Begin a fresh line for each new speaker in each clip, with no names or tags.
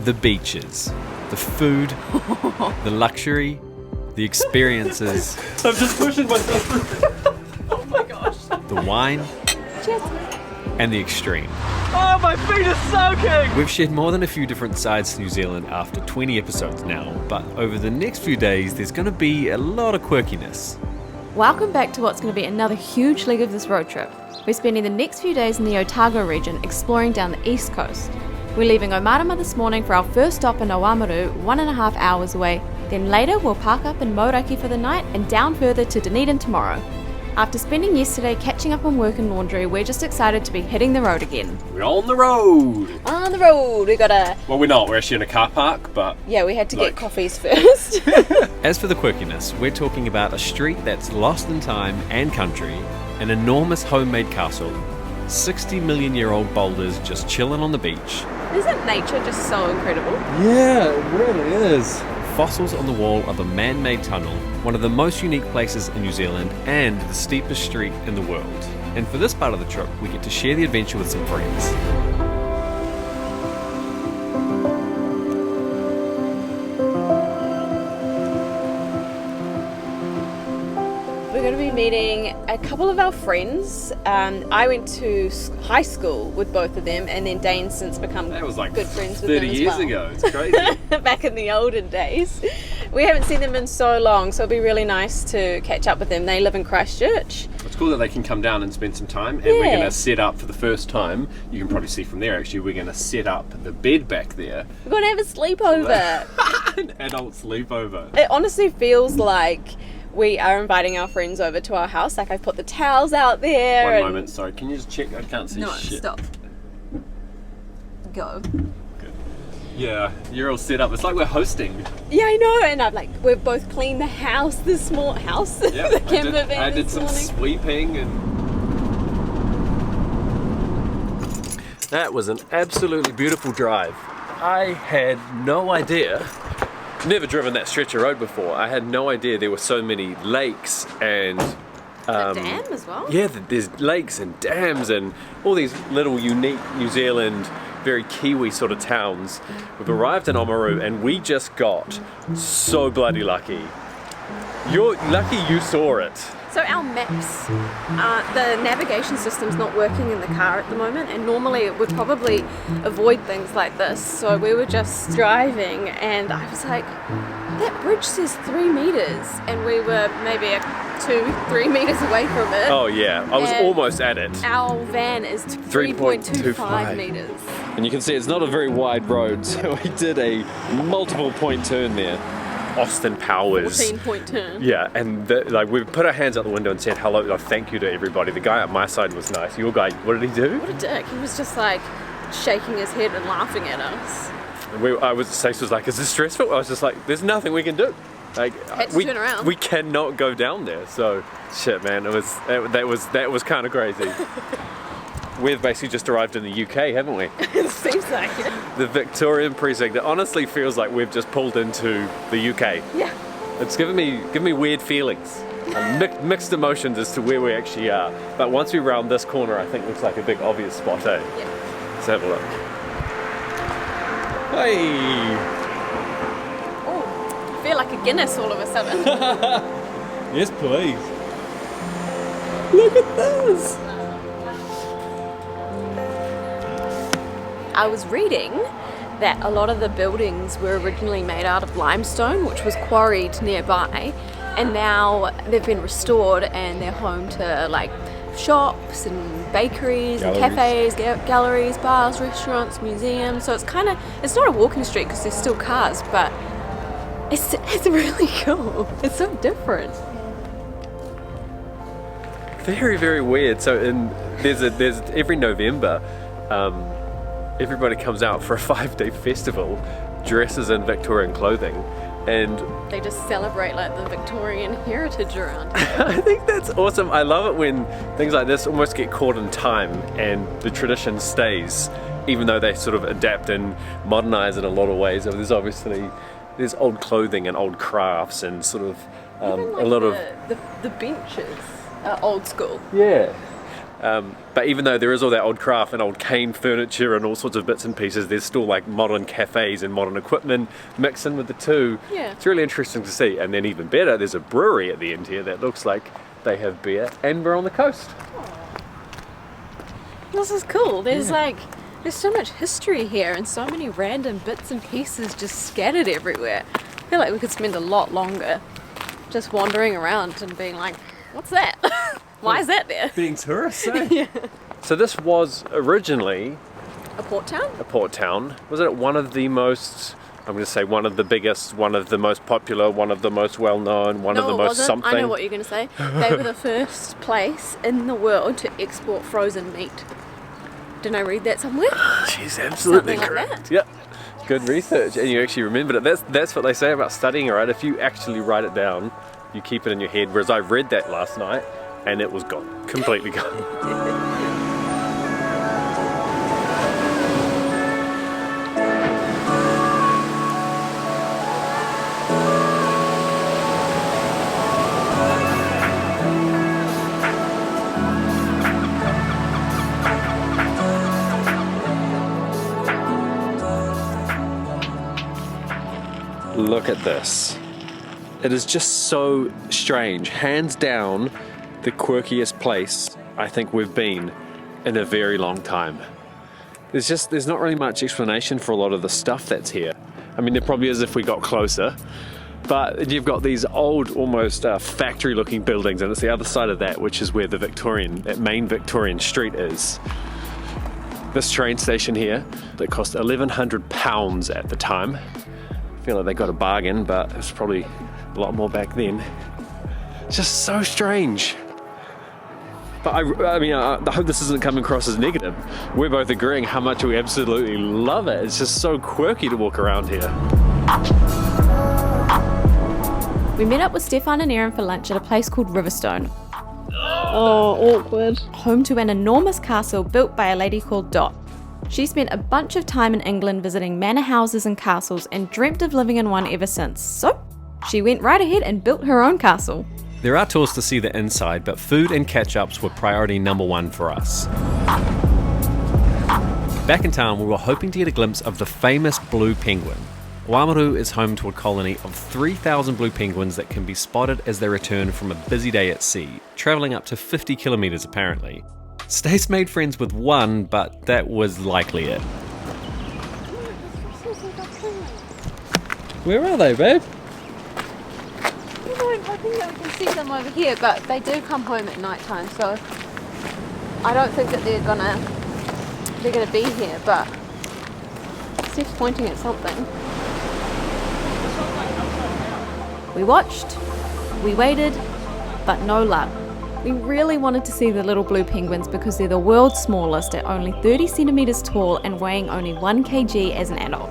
The beaches, the food, the luxury, the experiences.
I'm just pushing myself through.
Oh my gosh.
The wine.
Cheers.
And the extreme.
Oh, my feet are soaking!
We've shared more than a few different sides to New Zealand after 20 episodes now, but over the next few days there's going to be a lot of quirkiness.
Welcome back to what's going to be another huge leg of this road trip. We're spending the next few days in the Otago region exploring down the east coast. We're leaving Oamaru this morning for our first stop in Oamaru, 1.5 hours away. Then later we'll park up in Moeraki for the night and down further to Dunedin tomorrow. After spending yesterday catching up on work and laundry, we're just excited to be hitting the road again.
We're on the road!
On the road! We gotta...
Well, we're not. We're actually in a car park, but...
Yeah, we had to get coffees first.
As for the quirkiness, we're talking about a street that's lost in time and country, an enormous homemade castle, 60 million year old boulders just chilling on the beach.
Isn't nature just so incredible?
Yeah, it really is. Fossils on the wall of a man-made tunnel, one of the most unique places in New Zealand and the steepest street in the world. And for this part of the trip, we get to share the adventure with some friends.
We're going to be meeting a couple of our friends. I went to high school with both of them, and then Dane's since become
That was like
good friends with
30
them as
years
well.
ago. It's crazy.
Back in the olden days. We haven't seen them in so long, so it'll be really nice to catch up with them. They live in Christchurch.
It's cool that they can come down and spend some time, and
Yeah.
we're going to set up for the first time. You can probably see from there, actually, we're going to set up the bed back there.
We're going to have a sleepover.
An adult sleepover.
It honestly feels like we are inviting our friends over to our house. Like, I've put the towels out there.
One
and...
moment, sorry. Can you just check? I can't see
No,
shit.
stop. Go.
Good. Yeah, you're all set up. It's like we're hosting.
Yeah, I know. And I'm like, we've both cleaned the house this morning.
Yeah,
The camper van
I did
this
some
morning.
sweeping and...
That was an absolutely beautiful drive. I had no idea. Never driven that stretch of road before. I had no idea there were so many lakes and
The dam as well?
yeah, there's lakes and dams and all these little unique New Zealand, very Kiwi sort of towns. We've arrived in Oamaru and we just got so bloody lucky. You're lucky you saw it.
So our maps, the navigation system's not working in the car at the moment, and normally it would probably avoid things like this. So we were just driving and I was like, that bridge says 3 meters, and we were maybe 2-3 meters away from it.
Oh yeah, I was
And
almost at it.
Our van is 3.25 meters.
And you can see it's not a very wide road, so we did a multiple point turn there. Austin Powers.
14-point turn.
Yeah, and we put our hands out the window and said hello, thank you to everybody. The guy at my side was nice. Your guy, what did he do?
What a dick. He was just like shaking his head and laughing at us.
Stacey was like, is this stressful? I was just like, there's nothing we can do. Like,
Had to turn around.
We cannot go down there. So, shit, man, that was kind of crazy. We've basically just arrived in the UK, haven't we?
It seems like it.
The Victorian precinct. It honestly feels like we've just pulled into the UK.
Yeah.
It's given me weird feelings, mixed emotions as to where we actually are. But once we round this corner, I think looks like a big obvious spot, eh?
Yeah.
Let's have a look. Hey!
Oh, I feel like a Guinness all of a sudden.
Yes, please. Look at this!
I was reading that a lot of the buildings were originally made out of limestone, which was quarried nearby, and now they've been restored and they're home to like shops and bakeries and cafes, galleries, bars, restaurants, museums. So it's not a walking street because there's still cars, but it's really cool. It's so different.
Very, very weird. So there's every November, everybody comes out for a 5-day festival, dresses in Victorian clothing, and
They just celebrate like the Victorian heritage around.
I think that's awesome. I love it when things like this almost get caught in time and the tradition stays, even though they sort of adapt and modernize in a lot of ways. There's old clothing and old crafts and sort of
Even like
a lot of
the benches are old school.
yeah. But even though there is all that old craft and old cane furniture and all sorts of bits and pieces, there's still like modern cafes and modern equipment mixed in with the two.
Yeah.
It's really interesting to see. And then even better, there's a brewery at the end here that looks like they have beer, and we're on the coast.
This is cool. There's so much history here and so many random bits and pieces just scattered everywhere. I feel like we could spend a lot longer just wandering around and being like, what's that? Why is that there?
Being tourists, eh?
Yeah.
So this was originally
A port town?
a port town. Was it one of the most, I'm going to say one of the biggest, one of the most popular, one of the most well-known, one of the
No, it
most
wasn't.
something?
I know what you're going to say. They were the first place in the world to export frozen meat. Didn't I read that somewhere?
She's absolutely
Something like
correct.
that.
Yep. Good research, and you actually remembered it. That's what they say about studying, right? If you actually write it down, you keep it in your head. Whereas I read that last night, and it was gone, completely gone. Look at this. It is just so strange. Hands down, the quirkiest place I think we've been in a very long time. There's not really much explanation for a lot of the stuff that's here. I mean, there probably is if we got closer, but you've got these old, almost factory-looking buildings, and it's the other side of that, which is where that main Victorian street is. This train station here that cost £1,100 at the time. I feel like they got a bargain, but it's probably a lot more back then. It's just so strange. But I hope this isn't coming across as negative. We're both agreeing how much we absolutely love it. It's just so quirky to walk around here.
We met up with Stefan and Erin for lunch at a place called Riverstone. Oh, awkward. Home to an enormous castle built by a lady called Dot. She spent a bunch of time in England visiting manor houses and castles and dreamt of living in one ever since. So, she went right ahead and built her own castle.
There are tours to see the inside, but food and catch-ups were priority number one for us. Back in town, we were hoping to get a glimpse of the famous blue penguin. Oamaru is home to a colony of 3,000 blue penguins that can be spotted as they return from a busy day at sea, travelling up to 50 kilometres apparently. Stace made friends with one, but that was likely it.
Where are they, babe?
I'm hoping that we can see them over here, but they do come home at night time, so I don't think that they're gonna be here, but Steph's pointing at something. We watched, we waited, but no luck. We really wanted to see the little blue penguins because they're the world's smallest at only 30 centimetres tall and weighing only 1 kg as an adult.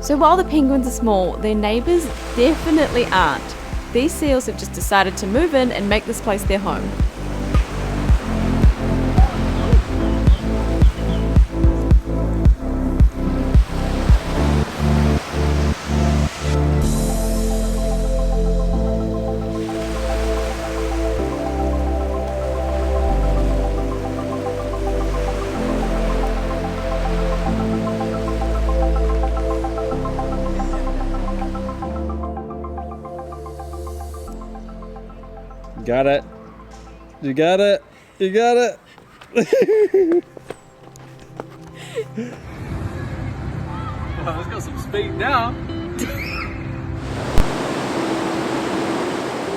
So while the penguins are small, their neighbours definitely aren't. These seals have just decided to move in and make this place their home.
Got it. You got it. You got it. Well, it's got some speed now.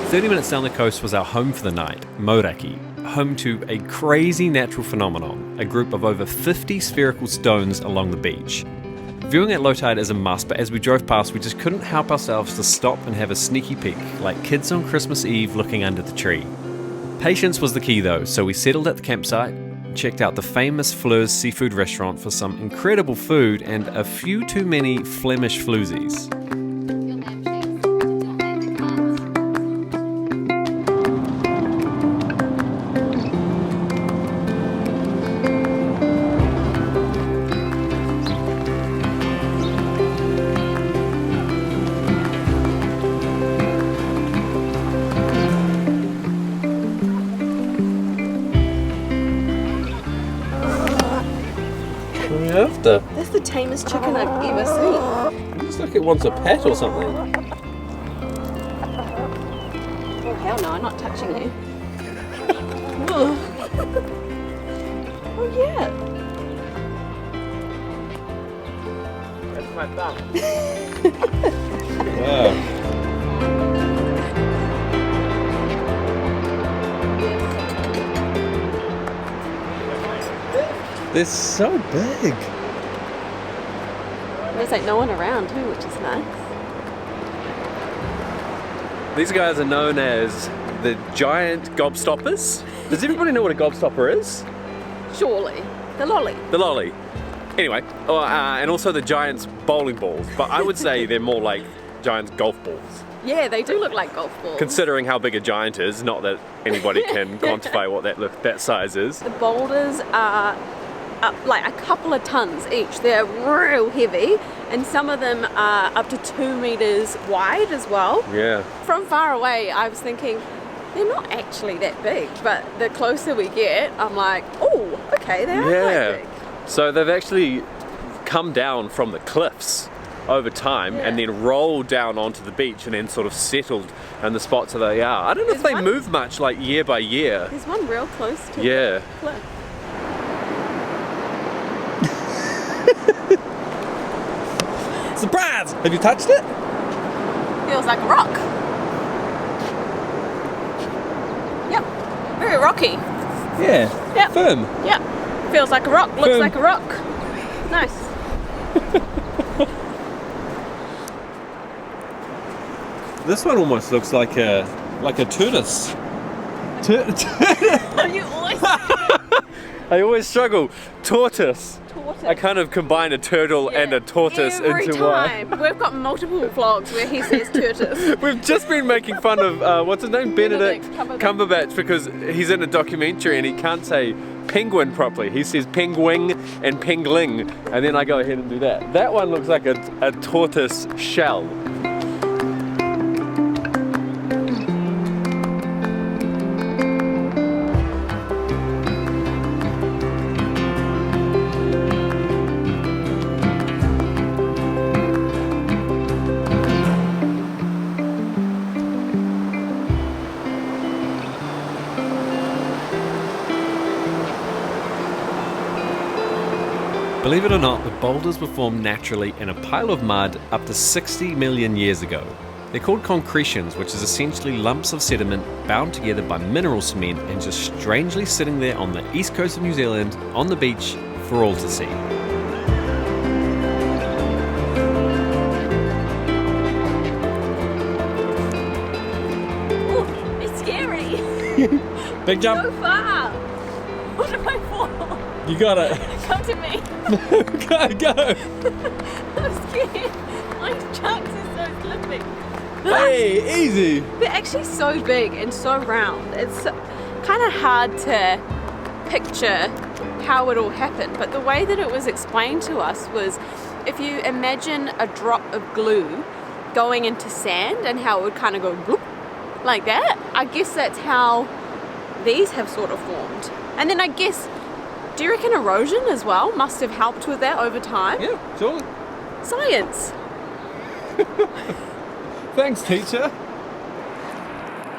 30 minutes down the coast was our home for the night, Moeraki, home to a crazy natural phenomenon, a group of over 50 spherical stones along the beach. Viewing at low tide is a must, but as we drove past, we just couldn't help ourselves to stop and have a sneaky peek, like kids on Christmas Eve looking under the tree. Patience was the key though, so we settled at the campsite, checked out the famous Fleur's seafood restaurant for some incredible food and a few too many Flemish floozies.
We have to.
That's the tamest chicken I've ever seen.
Looks like it wants a pet or something.
Oh hell no, I'm not touching you. Ugh. Oh yeah.
That's my thumb. Wow. They're so big.
There's like no one around too, which is nice.
These guys are known as the giant gobstoppers. Does everybody know what a gobstopper is?
Surely. The lolly.
The lolly. Anyway, and also the giant's bowling balls, but I would say they're more like giant's golf balls.
Yeah, they do look like golf balls.
Considering how big a giant is, not that anybody can quantify what that size is.
The boulders are up like a couple of tons each. They're real heavy, and some of them are up to 2 meters wide as well.
Yeah.
From far away, I was thinking, they're not actually that big, but the closer we get, I'm like, oh, okay, they are quite big.
So they've actually come down from the cliffs over time and then rolled down onto the beach and then sort of settled in the spots that they are. I don't know if they move much like year by year.
There's one real close to the cliff.
Surprise! Have you touched it?
Feels like a rock. Yep. Very rocky.
Yeah.
Yep.
Firm.
Yep. Feels like a rock. Looks like a rock. Nice.
This one almost looks like a tortoise.
Are you always
I always struggle. Tortoise.
tortoise?
I kind of combine a turtle and a tortoise
Every
into
time.
one.
We've got multiple vlogs where he says tortoise.
We've just been making fun of, what's his name? Benedict Cumberbatch, because he's in a documentary and he can't say penguin properly. He says penguin and pengling, and then I go ahead and do that. That one looks like a tortoise shell.
Believe it or not, the boulders were formed naturally in a pile of mud up to 60 million years ago. They're called concretions, which is essentially lumps of sediment bound together by mineral cement and just strangely sitting there on the east coast of New Zealand, on the beach, for all to see.
Ooh, it's scary.
Big jump!
So far. What do I fall?
You got it!
Come to me.
Go!
I'm scared. My chunks are so slipping.
Hey, easy!
They're actually so big and so round. It's kind of hard to picture how it all happened, but the way that it was explained to us was if you imagine a drop of glue going into sand and how it would kind of go bloop, like that, I guess that's how these have sort of formed. And then I guess, do you reckon erosion as well must have helped with that over time?
Yeah, totally.
Science!
Thanks, teacher.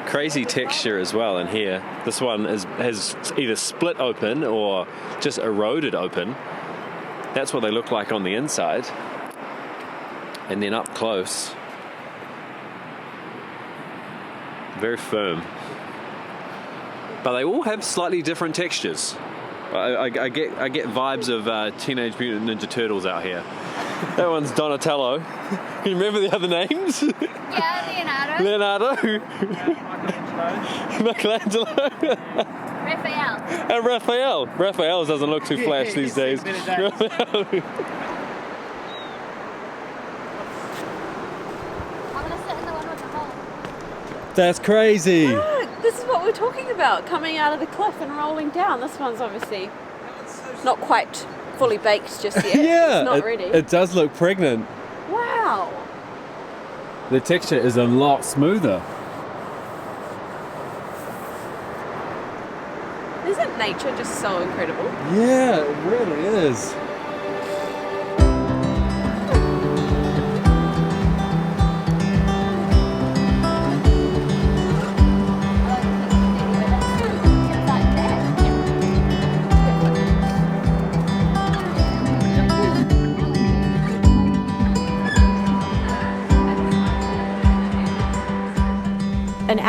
Crazy texture as well in here. This one has either split open or just eroded open. That's what they look like on the inside. And then up close, very firm. But they all have slightly different textures. I get vibes of Teenage Mutant Ninja Turtles out here. That one's Donatello. Can you remember the other names?
Yeah,
Leonardo. Michelangelo.
Raphael.
And Raphael. Raphael doesn't look too flash these days. Raphael.
I'm gonna sit in the one with the hole.
That's crazy!
Look, this is what we're talking about, coming out of the cliff and rolling down. This one's obviously not quite fully baked just yet.
Yeah,
it's not ready.
It does look pregnant.
Wow.
The texture is a lot smoother.
Isn't nature just so incredible?
Yeah, it really is.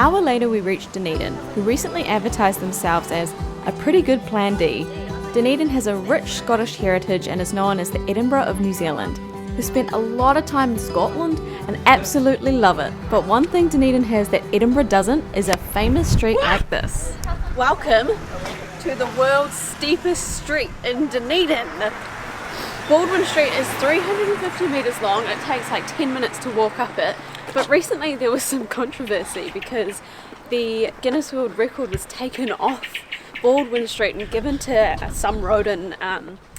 hour later we reached Dunedin, who recently advertised themselves as a pretty good plan D. Dunedin has a rich Scottish heritage and is known as the Edinburgh of New Zealand. We spent a lot of time in Scotland and absolutely love it. But one thing Dunedin has that Edinburgh doesn't is a famous street like this. Welcome to the world's steepest street in Dunedin. Baldwin Street is 350 metres long. It takes like 10 minutes to walk up it. But recently there was some controversy because the Guinness World Record was taken off Baldwin Street and given to some road in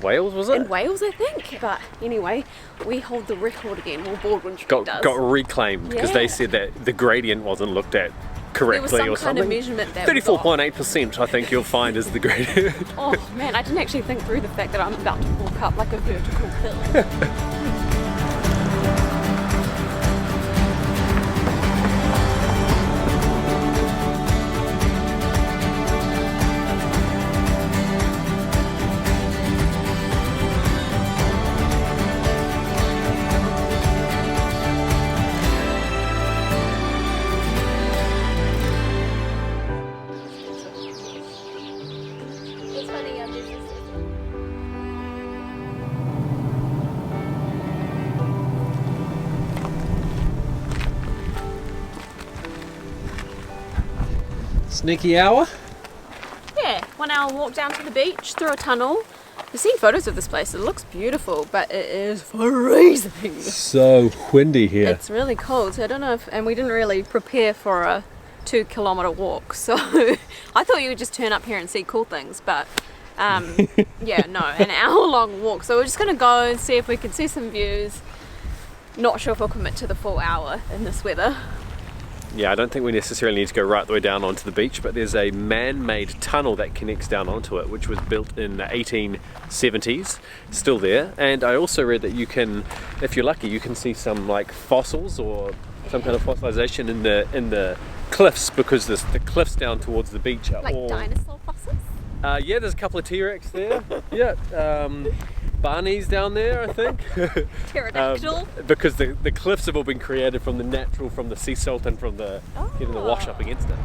Wales, was it?
in Wales, I think. But anyway, we hold the record again. Well, Baldwin Street does.
Got reclaimed because they
Yeah.
said that the gradient wasn't looked at
There was
correctly
some
or
kind
something.
of measurement that was off.
34.8% I think you'll find is the gradient.
Oh man, I didn't actually think through the fact that I'm about to walk up like a vertical hill.
It's funny,
Sneaky hour?
Yeah, 1 hour walk down to the beach through a tunnel. I've seen photos of this place. It looks beautiful, but it is freezing.
So windy here.
It's really cold, so I don't know if, and we didn't really prepare for a 2-kilometre walk, so I thought you would just turn up here and see cool things, but yeah, no, an hour-long walk. So we're just gonna go and see if we can see some views. Not sure if we'll commit to the full hour in this weather.
Yeah, I don't think we necessarily need to go right the way down onto the beach, but there's a man-made tunnel that connects down onto it, which was built in the 1870s, still there. And I also read that you can, if you're lucky, you can see some like fossils or some kind of fossilization in the cliffs, because the cliffs down towards the beach are
Like
all...
dinosaur fossils?
Yeah, there's a couple of T-Rex there. Yeah, Barneys down there, I think.
Pterodactyl?
Because the cliffs have all been created from the sea salt and from the getting the wash up against it.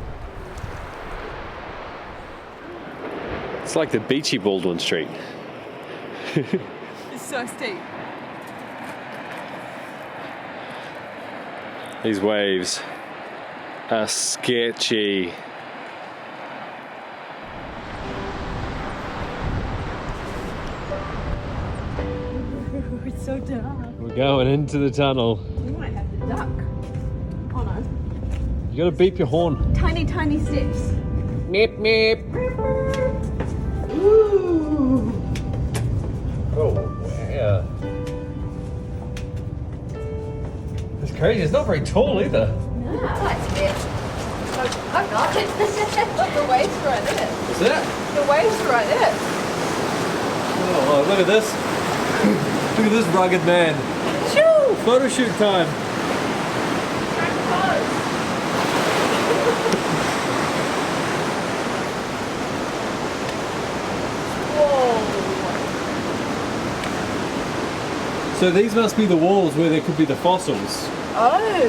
It's like the beachy Baldwin Street.
It's so steep.
These waves are sketchy.
It's so dark.
We're going into the tunnel.
We might have to duck. Oh no.
You gotta beep your horn.
Tiny, tiny steps.
Meep meep.
Ooh.
Oh yeah. It's crazy. It's not very tall either.
No, I like to be. Oh god. The waves right there.
What's that?
The waves right there.
Oh, look at this. Look at this rugged man.
Shoo!
Photo shoot time.
Whoa.
So these must be the walls where there could be the fossils.
Oh.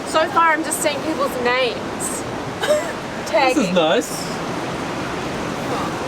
So far I'm just seeing people's names. Tagging.
This is nice.
Oh.